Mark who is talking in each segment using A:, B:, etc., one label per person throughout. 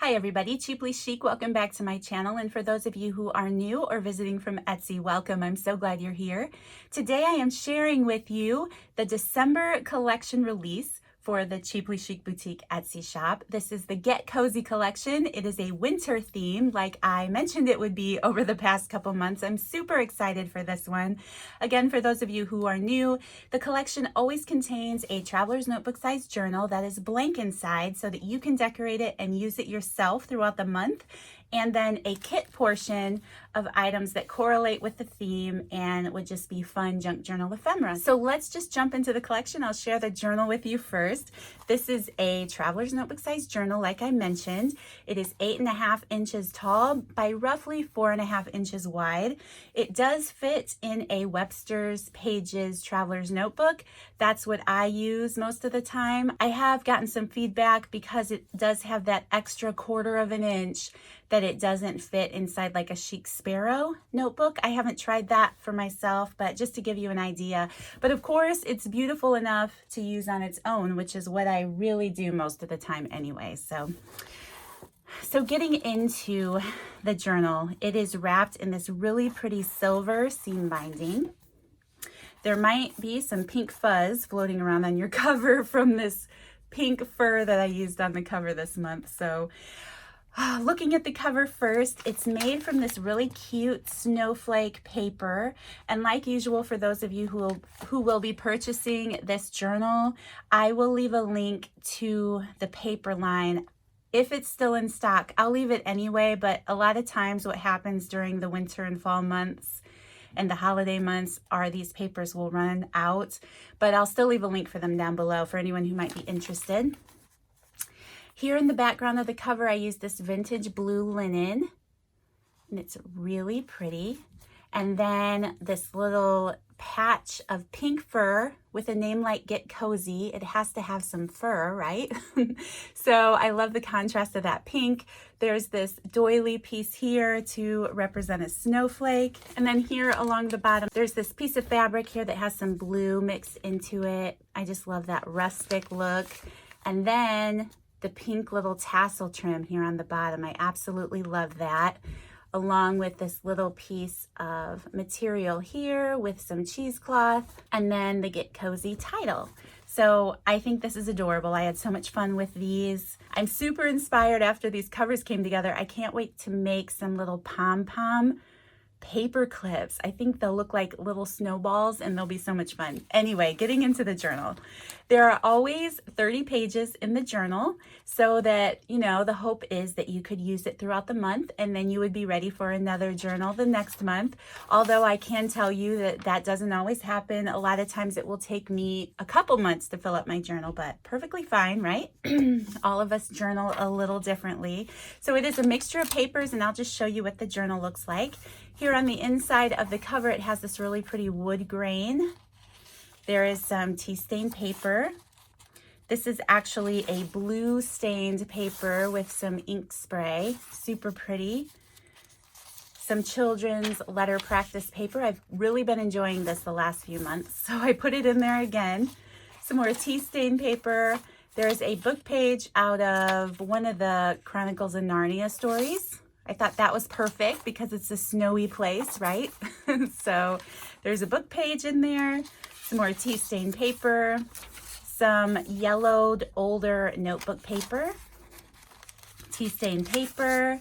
A: Hi everybody, Cheaply Chic, welcome back to my channel, and for those of you who are new or visiting from Etsy, welcome. I'm so glad you're here. Today I am sharing with you the December collection release for the Cheaply Chic Boutique Etsy shop. This is the Get Cozy collection. It is a winter theme like I mentioned it would be over the past couple months. I'm super excited for this one. Again, for those of you who are new, the collection always contains a traveler's notebook size journal that is blank inside so that you can decorate it and use it yourself throughout the month, and then a kit portion of items that correlate with the theme and would just be fun junk journal ephemera. So let's just jump into the collection. I'll share the journal with you first. This is a traveler's notebook size journal, like I mentioned. It is 8.5 inches tall by roughly 4.5 inches wide. It does fit in a Webster's Pages traveler's notebook. That's what I use most of the time. I have gotten some feedback because it does have that extra 1/4 of an inch that it doesn't fit inside like a Chic Sparrow notebook. I haven't tried that for myself, but just to give you an idea. But of course, it's beautiful enough to use on its own, which is what I really do most of the time anyway. So getting into the journal, it is wrapped in this really pretty silver seam binding. There might be some pink fuzz floating around on your cover from this pink fur that I used on the cover this month. So looking at the cover first, it's made from this really cute snowflake paper. And like usual, for those of you who will be purchasing this journal, I will leave a link to the paper line. If it's still in stock, I'll leave it anyway, but a lot of times what happens during the winter and fall months and the holiday months are these papers will run out, but I'll still leave a link for them down below for anyone who might be interested. Here in the background of the cover, I use this vintage blue linen, and it's really pretty. And then this little patch of pink fur with a name like Get Cozy. It has to have some fur, right? So I love the contrast of that pink. There's this doily piece here to represent a snowflake. And then here along the bottom, there's this piece of fabric here that has some blue mixed into it. I just love that rustic look. And then the pink little tassel trim here on the bottom. I absolutely love that, along with this little piece of material here with some cheesecloth, and then the Get Cozy title. So I think this is adorable. I had so much fun with these. I'm super inspired after these covers came together. I can't wait to make some little pom-pom paper clips. I think they'll look like little snowballs and they'll be so much fun. Anyway, getting into the journal. There are always 30 pages in the journal so that, you know, the hope is that you could use it throughout the month and then you would be ready for another journal the next month. Although I can tell you that that doesn't always happen. A lot of times it will take me a couple months to fill up my journal, but perfectly fine, right? All of us journal a little differently. So it is a mixture of papers, and I'll just show you what the journal looks like. Here on the inside of the cover, it has this really pretty wood grain. There is some tea stain paper. This is actually a blue stained paper with some ink spray, super pretty. Some children's letter practice paper. I've really been enjoying this the last few months, so I put it in there again. Some more tea stain paper. There's a book page out of one of the Chronicles of Narnia stories. I thought that was perfect because it's a snowy place, right? So there's a book page in there, some more tea stain paper, some yellowed older notebook paper, tea stain paper.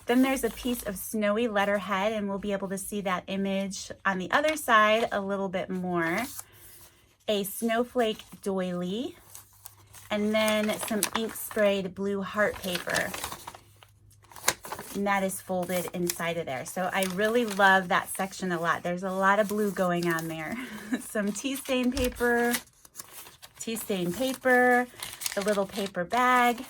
A: Then there's a piece of snowy letterhead, and we'll be able to see that image on the other side a little bit more. A snowflake doily, and then some ink sprayed blue heart paper. And that is folded inside of there. So I really love that section a lot. There's a lot of blue going on there. Some tea stain paper, the little paper bag,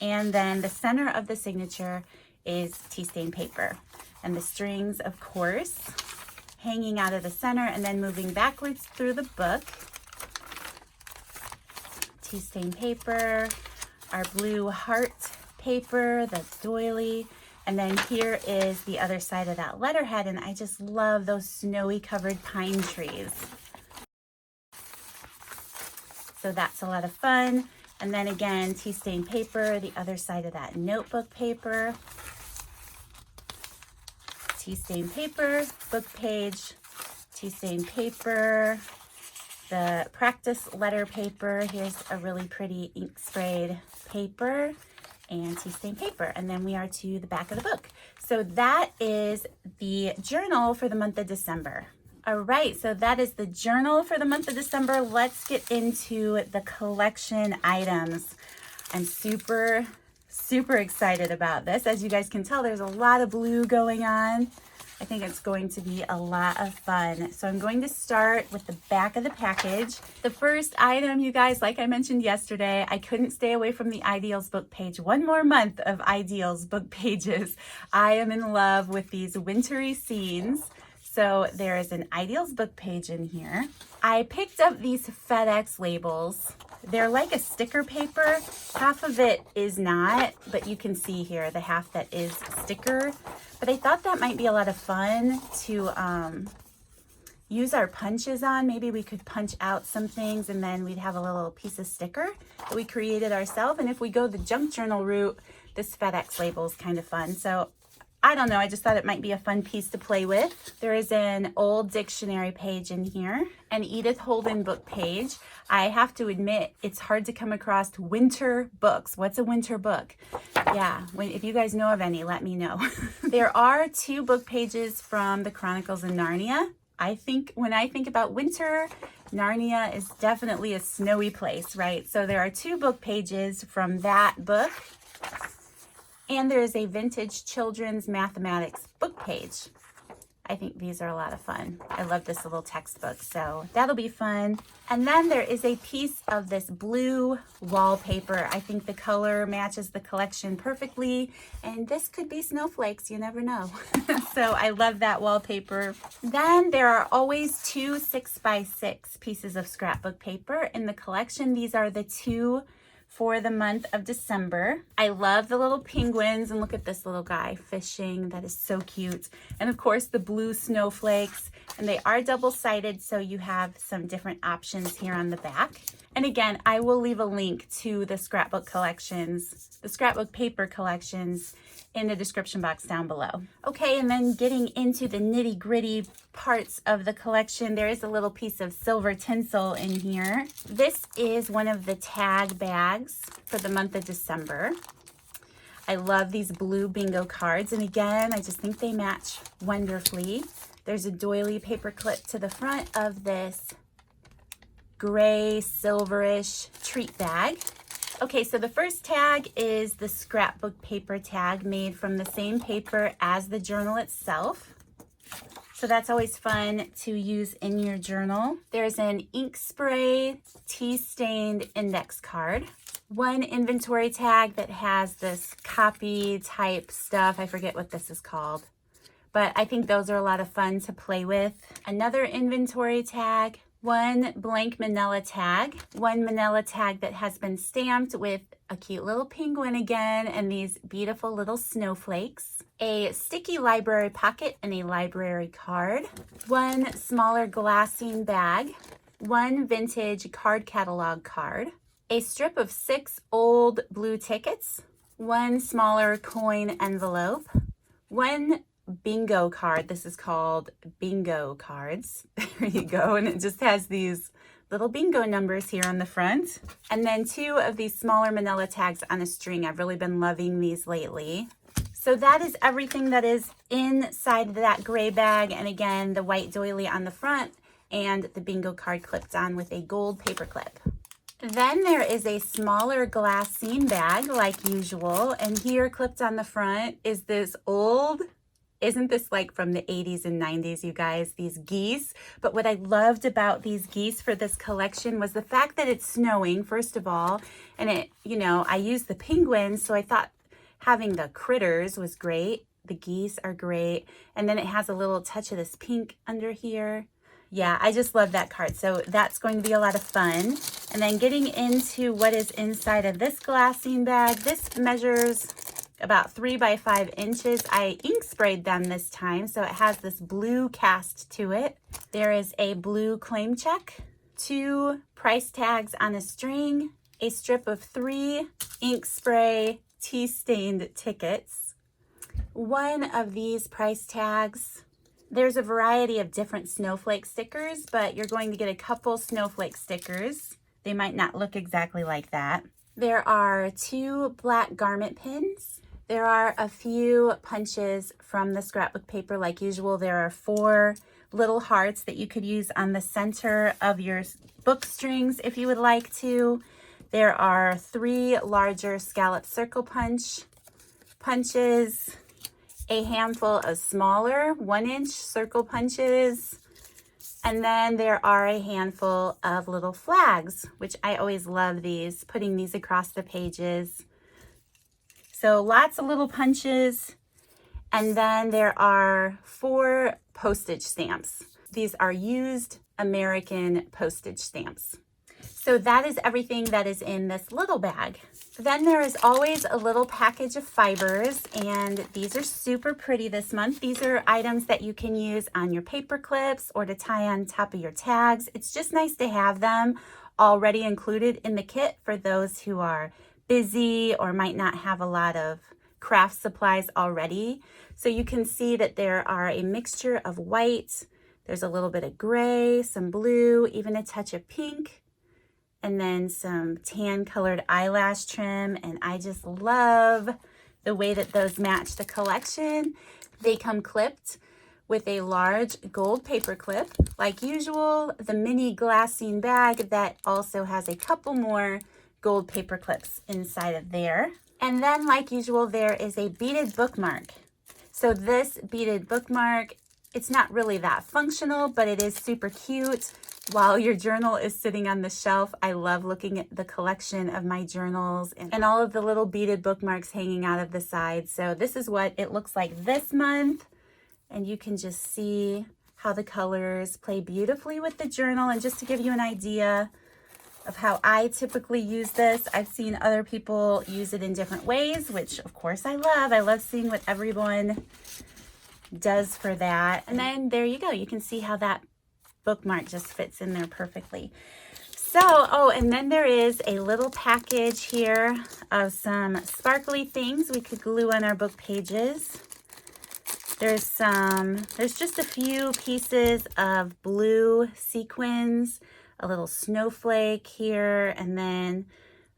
A: and then the center of the signature is tea stain paper. And the strings, of course, hanging out of the center and then moving backwards through the book. Tea stain paper, our blue heart paper, the doily. And then here is the other side of that letterhead, and I just love those snowy covered pine trees. So that's a lot of fun. And then again, tea stain paper, the other side of that notebook paper. Tea stain paper, book page, tea stain paper, the practice letter paper. Here's a really pretty ink sprayed paper and tea stain paper. And then we are to the back of the book. So that is the journal for the month of December. All right, so that is the journal for the month of December. Let's get into the collection items. I'm super excited about this. As you guys can tell, there's a lot of blue going on. I think it's going to be a lot of fun. So I'm going to start with the back of the package. The first item, you guys, like I mentioned yesterday, I couldn't stay away from the Ideals book page. One more month of Ideals book pages. I am in love with these wintry scenes. So there is an Ideals book page in here. I picked up these FedEx labels. They're like a sticker paper. Half of it is not, but you can see here the half that is sticker. But I thought that might be a lot of fun to use our punches on. Maybe we could punch out some things and then we'd have a little piece of sticker that we created ourselves. And if we go the junk journal route, this FedEx label is kind of fun. So I don't know, I just thought it might be a fun piece to play with. There is an old dictionary page in here, an Edith Holden book page. I have to admit, it's hard to come across winter books. What's a winter book? Yeah, if you guys know of any, let me know. There are 2 book pages from the Chronicles of Narnia. When I think about winter, Narnia is definitely a snowy place, right? So there are 2 book pages from that book. And there is a vintage children's mathematics book page. I think these are a lot of fun. I love this little textbook, so that'll be fun. And then there is a piece of this blue wallpaper. I think the color matches the collection perfectly, and this could be snowflakes, you never know. So I love that wallpaper. Then there are always 2 6x6 pieces of scrapbook paper in the collection. These are the 2 for the month of December. I love the little penguins, and look at this little guy fishing. That is so cute. And of course the blue snowflakes, and they are double-sided, so you have some different options here on the back. And again, I will leave a link to the scrapbook collections, the scrapbook paper collections in the description box down below. Okay, and then getting into the nitty-gritty parts of the collection, there is a little piece of silver tinsel in here. This is one of the tag bags for the month of December. I love these blue bingo cards, and again, I just think they match wonderfully. There's a doily paper clip to the front of this gray silverish treat bag. Okay, so the first tag is the scrapbook paper tag made from the same paper as the journal itself. So that's always fun to use in your journal. There's an ink spray tea stained index card. One inventory tag that has this copy type stuff. I forget what this is called, but I think those are a lot of fun to play with. Another inventory tag. One blank manila tag, one manila tag that has been stamped with a cute little penguin again and these beautiful little snowflakes, a sticky library pocket and a library card, one smaller glassine bag, one vintage card catalog card, a strip of 6 old blue tickets, one smaller coin envelope, one bingo card. This is called bingo cards. There you go. And it just has these little bingo numbers here on the front. And then 2 of these smaller manila tags on a string. I've really been loving these lately. So that is everything that is inside that gray bag. And again, the white doily on the front and the bingo card clipped on with a gold paper clip. Then there is a smaller glassine bag like usual. And here clipped on the front is this old, isn't this like from the 80s and 90s, you guys, these geese? But what I loved about these geese for this collection was the fact that it's snowing, first of all, and it, I used the penguins, so I thought having the critters was great. The geese are great. And then it has a little touch of this pink under here. Yeah, I just love that card. So that's going to be a lot of fun. And then getting into what is inside of this glassine bag. This measures about 3 by 5 inches. I ink sprayed them this time, so it has this blue cast to it. There is a blue claim check, 2 price tags on a string, a strip of 3 ink spray tea stained tickets, one of these price tags. There's a variety of different snowflake stickers, but you're going to get a couple snowflake stickers. They might not look exactly like that. There are 2 black garment pins. There are a few punches from the scrapbook paper like usual. There are 4 little hearts that you could use on the center of your book strings if you would like to. There are 3 larger scallop circle punches, a handful of smaller 1-inch circle punches, and then there are a handful of little flags, which I always love these, putting these across the pages. So lots of little punches. And then there are 4 postage stamps. These are used American postage stamps. So that is everything that is in this little bag. Then there is always a little package of fibers, and these are super pretty this month. These are items that you can use on your paper clips or to tie on top of your tags. It's just nice to have them already included in the kit for those who are busy or might not have a lot of craft supplies already. So you can see that there are a mixture of white, there's a little bit of gray, some blue, even a touch of pink, and then some tan colored eyelash trim. And I just love the way that those match the collection. They come clipped with a large gold paper clip, like usual, the mini glassine bag that also has a couple more gold paper clips inside of there. And then like usual, there is a beaded bookmark. So this beaded bookmark, it's not really that functional, but it is super cute. While your journal is sitting on the shelf, I love looking at the collection of my journals and all of the little beaded bookmarks hanging out of the sides. So this is what it looks like this month. And you can just see how the colors play beautifully with the journal. And just to give you an idea of how I typically use this, I've seen other people use it in different ways, which of course I love. I love seeing what everyone does for that. And then there you go. You can see how that bookmark just fits in there perfectly. So, oh, and then there is a little package here of some sparkly things we could glue on our book pages. There's just a few pieces of blue sequins, a little snowflake here, and then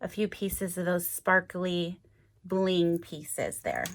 A: a few pieces of those sparkly bling pieces there.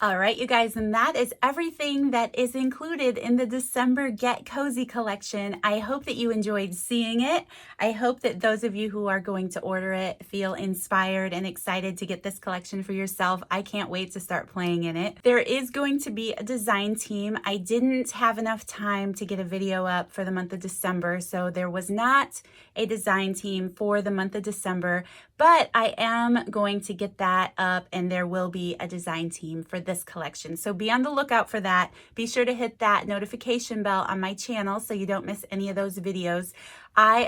A: All right, you guys, and that is everything that is included in the December Get Cozy collection. I hope that you enjoyed seeing it. I hope that those of you who are going to order it feel inspired and excited to get this collection for yourself. I can't wait to start playing in it. There is going to be a design team. I didn't have enough time to get a video up for the month of December, so there was not a design team for the month of December, but I am going to get that up, and there will be a design team for this collection. So be on the lookout for that. Be sure to hit that notification bell on my channel so you don't miss any of those videos. I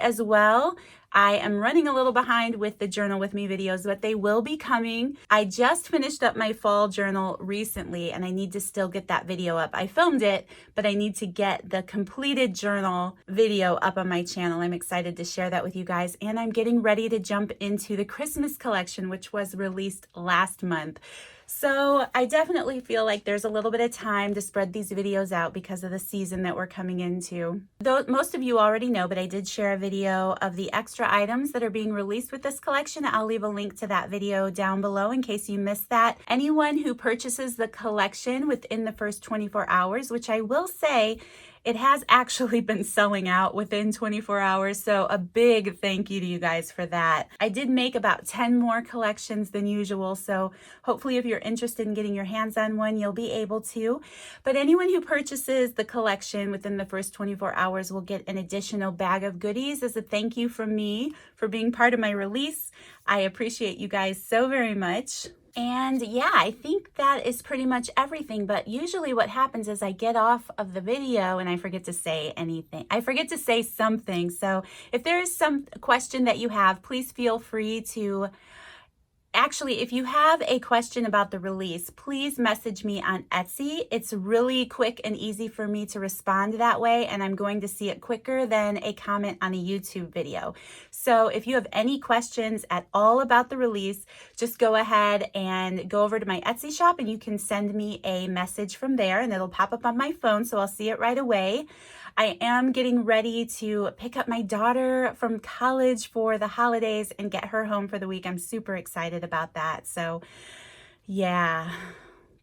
A: am running a little behind with the Journal With Me videos, but they will be coming. I just finished up my fall journal recently, and I need to still get that video up. I filmed it, but I need to get the completed journal video up on my channel. I'm excited to share that with you guys, and I'm getting ready to jump into the Christmas collection, which was released last month. So I definitely feel like there's a little bit of time to spread these videos out because of the season that we're coming into. Though most of you already know, but I did share a video of the extra items that are being released with this collection. I'll leave a link to that video down below in case you missed that. Anyone who purchases the collection within the first 24 hours, which I will say, it has actually been selling out within 24 hours, so a big thank you to you guys for that. I did make about 10 more collections than usual, so hopefully if you're interested in getting your hands on one, you'll be able to. But anyone who purchases the collection within the first 24 hours will get an additional bag of goodies as a thank you from me for being part of my release. I appreciate you guys so very much. And yeah, I think that is pretty much everything. But usually what happens is I get off of the video and I forget to say anything. I forget to say something. So if there is some question that you have, please feel free to Actually, if you have a question about the release, please message me on Etsy. It's really quick and easy for me to respond that way, and I'm going to see it quicker than a comment on a YouTube video. So if you have any questions at all about the release, just go ahead and go over to my Etsy shop and you can send me a message from there and it'll pop up on my phone, so I'll see it right away. I am getting ready to pick up my daughter from college for the holidays and get her home for the week. I'm super excited about that. So yeah,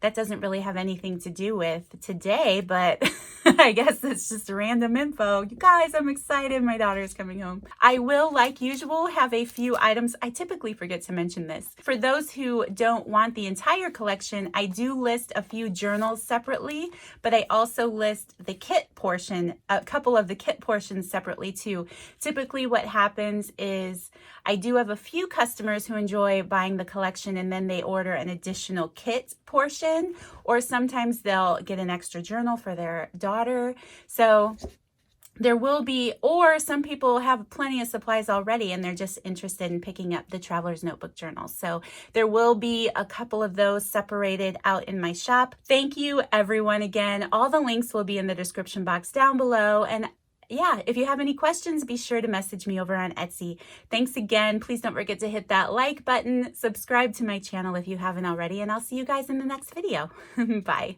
A: that doesn't really have anything to do with today, but I guess it's just random info. You guys, I'm excited. My daughter's coming home. I will, like usual, have a few items. I typically forget to mention this. For those who don't want the entire collection, I do list a few journals separately, but I also list the kit portion, a couple of the kit portions separately too. Typically what happens is I do have a few customers who enjoy buying the collection and then they order an additional kit portion, or sometimes they'll get an extra journal for their daughter. So there will be, or some people have plenty of supplies already and they're just interested in picking up the Traveler's Notebook journals. So there will be a couple of those separated out in my shop. Thank you everyone again. All the links will be in the description box down below. And yeah, if you have any questions, be sure to message me over on Etsy. Thanks again. Please don't forget to hit that like button, subscribe to my channel if you haven't already, and I'll see you guys in the next video. Bye.